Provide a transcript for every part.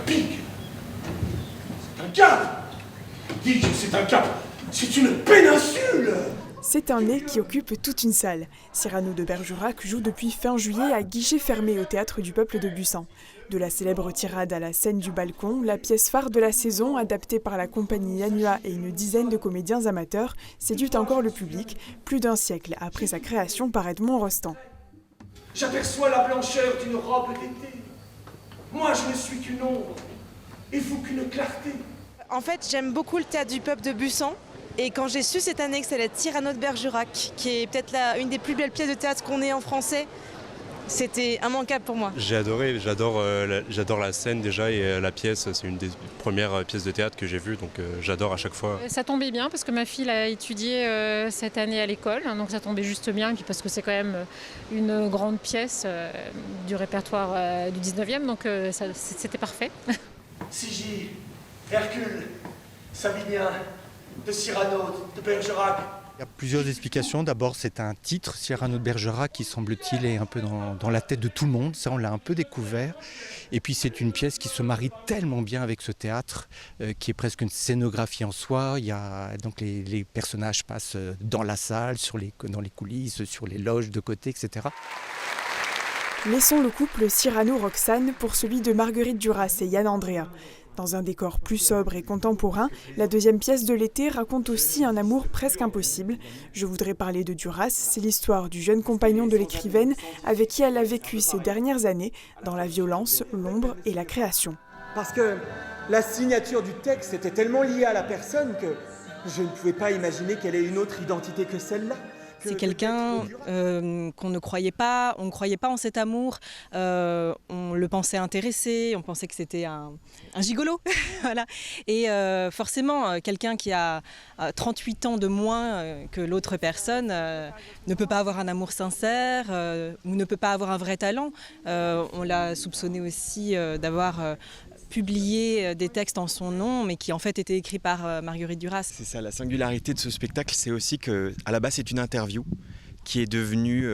pique. C'est un cap. Dis-je, c'est un cap. C'est une péninsule. C'est un nez qui occupe toute une salle. Cyrano de Bergerac joue depuis fin juillet à guichet fermé au Théâtre du Peuple de Busan. De la célèbre tirade à la scène du balcon, la pièce phare de la saison, adaptée par la compagnie Yanua et une dizaine de comédiens amateurs, séduit encore le public, plus d'un siècle après sa création par Edmond Rostand. J'aperçois la blancheur d'une robe d'été. Moi, je ne suis qu'une ombre, et vous qu'une clarté. En fait, j'aime beaucoup le Théâtre du Peuple de Busan. Et quand j'ai su cette année que c'était Cyrano de Bergerac, qui est peut-être une des plus belles pièces de théâtre qu'on ait en français, c'était immanquable pour moi. J'ai adoré, j'adore la scène déjà et la pièce, c'est une des premières pièces de théâtre que j'ai vues, donc j'adore à chaque fois. Ça tombait bien parce que ma fille a étudié cette année à l'école, donc ça tombait juste bien, et puis parce que c'est quand même une grande pièce du répertoire du 19e, donc c'était parfait. Sigy, Hercule, Savinien, de Cyrano, de Bergerac. Il y a plusieurs explications. D'abord, c'est un titre, Cyrano de Bergerac, qui semble-t-il est un peu dans la tête de tout le monde. Ça, on l'a un peu découvert. Et puis, c'est une pièce qui se marie tellement bien avec ce théâtre, qui est presque une scénographie en soi. Il y a, donc, les personnages passent dans la salle, dans les coulisses, sur les loges de côté, etc. Laissons le couple Cyrano-Roxane pour celui de Marguerite Duras et Yann Andrea. Dans un décor plus sobre et contemporain, la deuxième pièce de l'été raconte aussi un amour presque impossible. Je voudrais parler de Duras, c'est l'histoire du jeune compagnon de l'écrivaine avec qui elle a vécu ces dernières années dans la violence, l'ombre et la création. Parce que la signature du texte était tellement liée à la personne que je ne pouvais pas imaginer qu'elle ait une autre identité que celle-là. C'est quelqu'un qu'on ne croyait pas, on ne croyait pas en cet amour, on le pensait intéressé, on pensait que c'était un gigolo. Voilà. Et forcément, quelqu'un qui a 38 ans de moins que l'autre personne ne peut pas avoir un amour sincère ou ne peut pas avoir un vrai talent. On l'a soupçonné aussi d'avoir publié des textes en son nom, mais qui en fait étaient écrits par Marguerite Duras. C'est ça, la singularité de ce spectacle, c'est aussi qu'à la base c'est une interview qui est devenue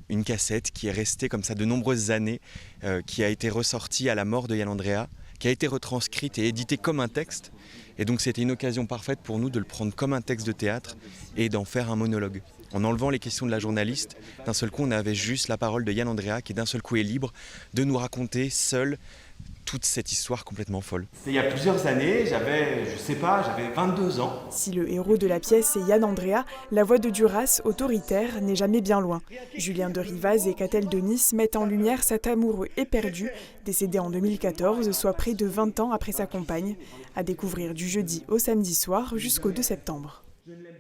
une cassette, qui est restée comme ça de nombreuses années, qui a été ressortie à la mort de Yann Andrea, qui a été retranscrite et éditée comme un texte. Et donc c'était une occasion parfaite pour nous de le prendre comme un texte de théâtre et d'en faire un monologue. En enlevant les questions de la journaliste, d'un seul coup on avait juste la parole de Yann Andrea qui d'un seul coup est libre de nous raconter seul toute cette histoire complètement folle. C'était il y a plusieurs années, j'avais 22 ans. Si le héros de la pièce est Yann Andrea, la voix de Duras, autoritaire, n'est jamais bien loin. Julien de Rivaz et Catel de Nice mettent en lumière cet amoureux éperdu, décédé en 2014, soit près de 20 ans après sa compagne, à découvrir du jeudi au samedi soir jusqu'au 2 septembre. Je ne l'aime